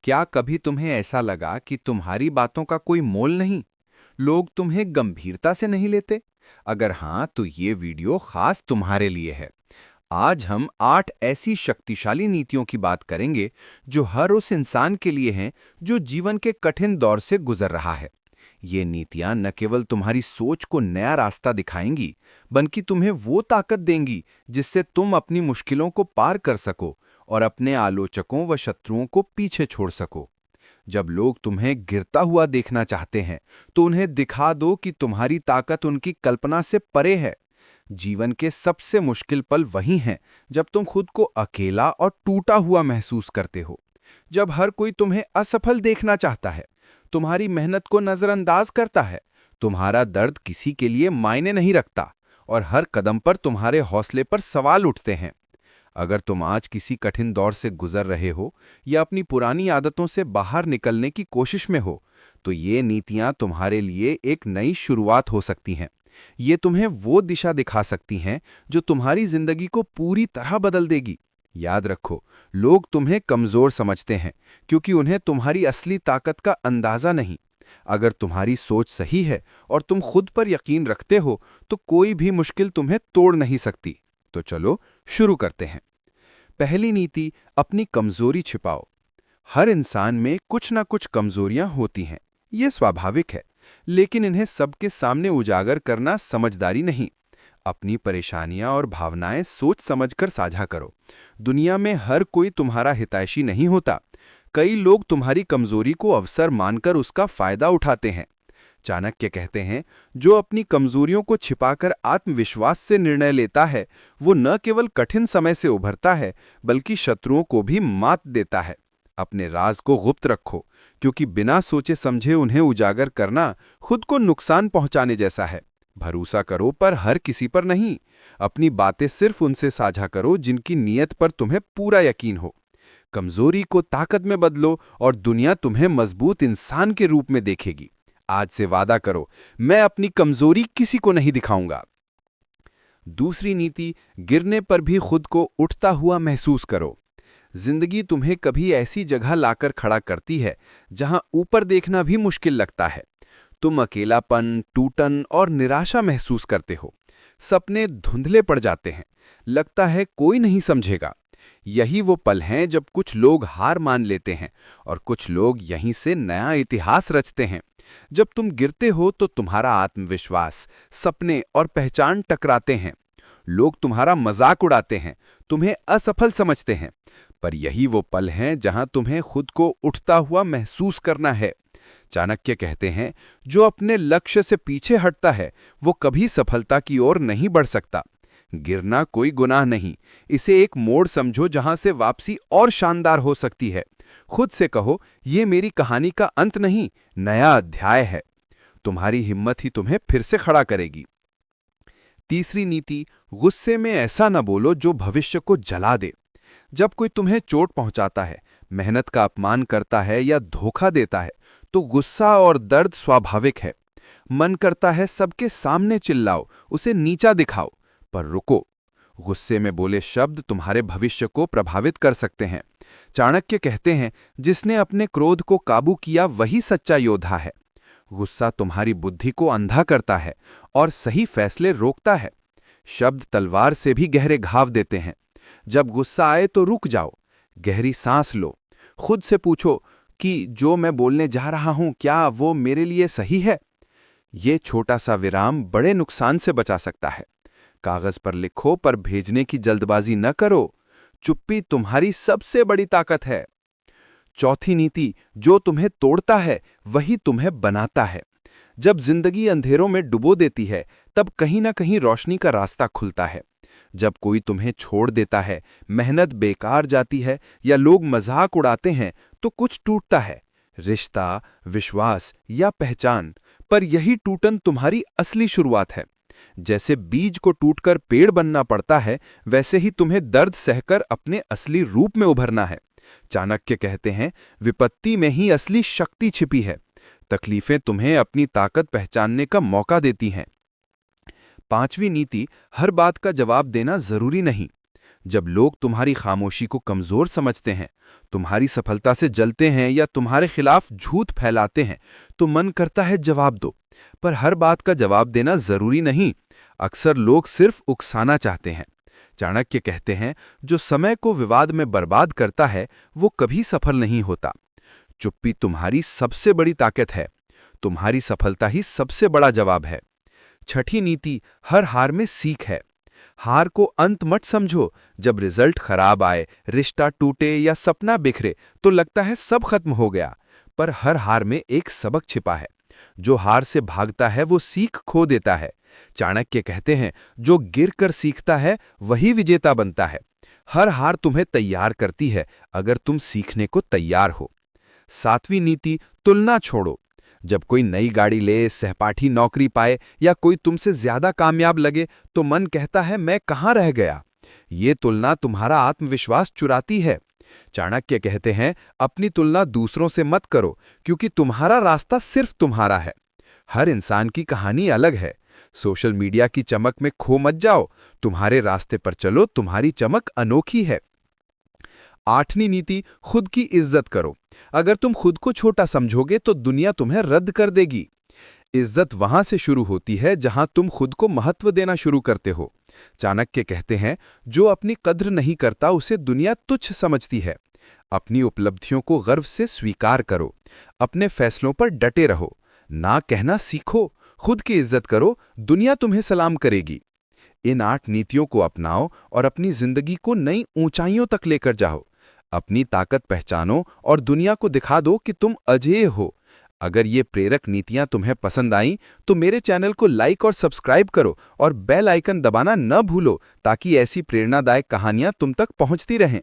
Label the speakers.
Speaker 1: क्या कभी तुम्हें ऐसा लगा कि तुम्हारी बातों का कोई मोल नहीं? लोग तुम्हें गंभीरता से नहीं लेते? अगर हाँ, तो ये वीडियो खास तुम्हारे लिए है। आज हम 8 ऐसी शक्तिशाली नीतियों की बात करेंगे जो हर उस इंसान के लिए हैं जो जीवन के कठिन दौर से गुजर रहा है। ये नीतियां न केवल तुम्हारी सोच को नया रास्ता दिखाएंगी, बल्कि तुम्हें वो ताकत देंगी जिससे तुम अपनी मुश्किलों को पार कर सको और अपने आलोचकों व शत्रुओं को पीछे छोड़ सको। जब लोग तुम्हें गिरता हुआ देखना चाहते हैं, तो उन्हें दिखा दो कि तुम्हारी ताकत उनकी कल्पना से परे है। जीवन के सबसे मुश्किल पल वही हैं जब तुम खुद को अकेला और टूटा हुआ महसूस करते हो। जब हर कोई तुम्हें असफल देखना चाहता है, तुम्हारी मेहनत को नजरअंदाज करता है, तुम्हारा दर्द किसी के लिए मायने नहीं रखता और हर कदम पर तुम्हारे हौसले पर सवाल उठते हैं। अगर तुम आज किसी कठिन दौर से गुजर रहे हो या अपनी पुरानी आदतों से बाहर निकलने की कोशिश में हो, तो ये नीतियां तुम्हारे लिए एक नई शुरुआत हो सकती हैं। ये तुम्हें वो दिशा दिखा सकती हैं जो तुम्हारी जिंदगी को पूरी तरह बदल देगी। याद रखो, लोग तुम्हें कमजोर समझते हैं क्योंकि उन्हें तुम्हारी असली ताकत का अंदाजा नहीं। अगर तुम्हारी सोच सही है और तुम खुद पर यकीन रखते हो, तो कोई भी मुश्किल तुम्हें तोड़ नहीं सकती। तो चलो शुरू करते हैं। पहली नीति, अपनी कमजोरी छिपाओ। हर इंसान में कुछ ना कुछ कमजोरियां होती हैं, ये स्वाभाविक है, लेकिन इन्हें सबके सामने उजागर करना समझदारी नहीं। अपनी परेशानियां और भावनाएं सोच समझकर साझा करो। दुनिया में हर कोई तुम्हारा हितैषी नहीं होता। कई लोग तुम्हारी कमजोरी को अवसर मानकर उसका फायदा उठाते हैं। चाणक्य कहते हैं, जो अपनी कमजोरियों को छिपाकर आत्मविश्वास से निर्णय लेता है, वो न केवल कठिन समय से उभरता है, बल्कि शत्रुओं को भी मात देता है। अपने राज को गुप्त रखो, क्योंकि बिना सोचे समझे उन्हें उजागर करना खुद को नुकसान पहुंचाने जैसा है। भरोसा करो, पर हर किसी पर नहीं। अपनी बातें सिर्फ उनसे साझा करो जिनकी नीयत पर तुम्हें पूरा यकीन हो। कमजोरी को ताकत में बदलो और दुनिया तुम्हें मजबूत इंसान के रूप में देखेगी। आज से वादा करो, मैं अपनी कमजोरी किसी को नहीं दिखाऊंगा। दूसरी नीति, गिरने पर भी खुद को उठता हुआ महसूस करो। जिंदगी तुम्हें कभी ऐसी जगह लाकर खड़ा करती है जहां ऊपर देखना भी मुश्किल लगता है। तुम अकेलापन, टूटन और निराशा महसूस करते हो। सपने धुंधले पड़ जाते हैं, लगता है कोई नहीं समझेगा। यही वो पल हैं जब कुछ लोग हार मान लेते हैं और कुछ लोग यहीं से नया इतिहास रचते हैं। जब तुम गिरते हो तो तुम्हारा आत्मविश्वास, सपने और पहचान टकराते हैं। लोग तुम्हारा मजाक उड़ाते हैं, तुम्हें असफल समझते हैं, पर यही वो पल हैं जहां तुम्हें खुद को उठता हुआ महसूस करना है। चाणक्य कहते हैं, जो अपने लक्ष्य से पीछे हटता है, वो कभी सफलता की ओर नहीं बढ़ सकता। गिरना कोई गुनाह नहीं, इसे एक मोड़ समझो जहां से वापसी और शानदार हो सकती है। खुद से कहो, ये मेरी कहानी का अंत नहीं, नया अध्याय है। तुम्हारी हिम्मत ही तुम्हें फिर से खड़ा करेगी। तीसरी नीति, गुस्से में ऐसा न बोलो जो भविष्य को जला दे। जब कोई तुम्हें चोट पहुंचाता है, मेहनत का अपमान करता है या धोखा देता है, तो गुस्सा और दर्द स्वाभाविक है। मन करता है सबके सामने चिल्लाओ, उसे नीचा दिखाओ, पर रुको। गुस्से में बोले शब्द तुम्हारे भविष्य को प्रभावित कर सकते हैं। चाणक्य कहते हैं, जिसने अपने क्रोध को काबू किया वही सच्चा योद्धा है। गुस्सा तुम्हारी बुद्धि को अंधा करता है और सही फैसले रोकता है। शब्द तलवार से भी गहरे घाव देते हैं। जब गुस्सा आए तो रुक जाओ, गहरी सांस लो, खुद से पूछो कि जो मैं बोलने जा रहा हूं, क्या वो मेरे लिए सही है? ये छोटा सा विराम बड़े नुकसान से बचा सकता है। कागज पर लिखो, पर भेजने की जल्दबाजी न करो। चुप्पी तुम्हारी सबसे बड़ी ताकत है। चौथी नीति, जो तुम्हें तोड़ता है वही तुम्हें बनाता है। जब जिंदगी अंधेरों में डुबो देती है, तब कहीं ना कहीं रोशनी का रास्ता खुलता है। जब कोई तुम्हें छोड़ देता है, मेहनत बेकार जाती है या लोग मजाक उड़ाते हैं, तो कुछ टूटता है, रिश्ता, विश्वास या पहचान। पर यही टूटन तुम्हारी असली शुरुआत है। जैसे बीज को टूटकर पेड़ बनना पड़ता है, वैसे ही तुम्हें दर्द सहकर अपने असली रूप में उभरना है। चाणक्य कहते हैं, विपत्ति में ही असली शक्ति छिपी है। तकलीफें तुम्हें अपनी ताकत पहचानने का मौका देती हैं। पांचवी नीति, हर बात का जवाब देना जरूरी नहीं। जब लोग तुम्हारी खामोशी को कमजोर समझते हैं, तुम्हारी सफलता से जलते हैं या तुम्हारे खिलाफ झूठ फैलाते हैं, तो मन करता है जवाब दो। पर हर बात का जवाब देना जरूरी नहीं। अक्सर लोग सिर्फ उकसाना चाहते हैं। चाणक्य कहते हैं, जो समय को विवाद में बर्बाद करता है वो कभी सफल नहीं होता। चुप्पी तुम्हारी सबसे बड़ी ताकत है। तुम्हारी सफलता ही सबसे बड़ा जवाब है। छठी नीति, हर हार में सीख है। हार को अंत मत समझो। जब रिजल्ट खराब आए, रिश्ता टूटे या सपना बिखरे तो लगता है सब खत्म हो गया। पर हर हार में एक सबक छिपा है। जो हार से भागता है वो सीख खो देता है। चाणक्य कहते हैं, जो गिरकर सीखता है वही विजेता बनता है। हर हार तुम्हें तैयार करती है, अगर तुम सीखने को तैयार हो। सातवीं नीति, तुलना छोड़ो। जब कोई नई गाड़ी ले, सहपाठी नौकरी पाए या कोई तुमसे ज्यादा कामयाब लगे तो मन कहता है मैं कहाँ रह गया। ये तुलना तुम्हारा आत्मविश्वास चुराती है। चाणक्य कहते हैं, अपनी तुलना दूसरों से मत करो, क्योंकि तुम्हारा रास्ता सिर्फ तुम्हारा है। हर इंसान की कहानी अलग है। सोशल मीडिया की चमक में खो मत जाओ। तुम्हारे रास्ते पर चलो, तुम्हारी चमक अनोखी है। आठवीं नीति, खुद की इज्जत करो। अगर तुम खुद को छोटा समझोगे तो दुनिया तुम्हें रद्द कर देगी। इज्जत वहां से शुरू होती है जहां तुम खुद को महत्व देना शुरू करते हो। चाणक्य कहते हैं, जो अपनी कद्र नहीं करता उसे दुनिया तुच्छ समझती है। अपनी उपलब्धियों को गर्व से स्वीकार करो। अपने फैसलों पर डटे रहो। ना कहना सीखो। खुद की इज्जत करो, दुनिया तुम्हें सलाम करेगी। इन 8 नीतियों को अपनाओ और अपनी जिंदगी को नई ऊंचाइयों तक लेकर जाओ। अपनी ताकत पहचानो और दुनिया को दिखा दो कि तुम अजेय हो। अगर ये प्रेरक नीतियां तुम्हें पसंद आईं तो मेरे चैनल को लाइक और सब्सक्राइब करो और बेल आइकन दबाना न भूलो, ताकि ऐसी प्रेरणादायक कहानियां तुम तक पहुंचती रहें।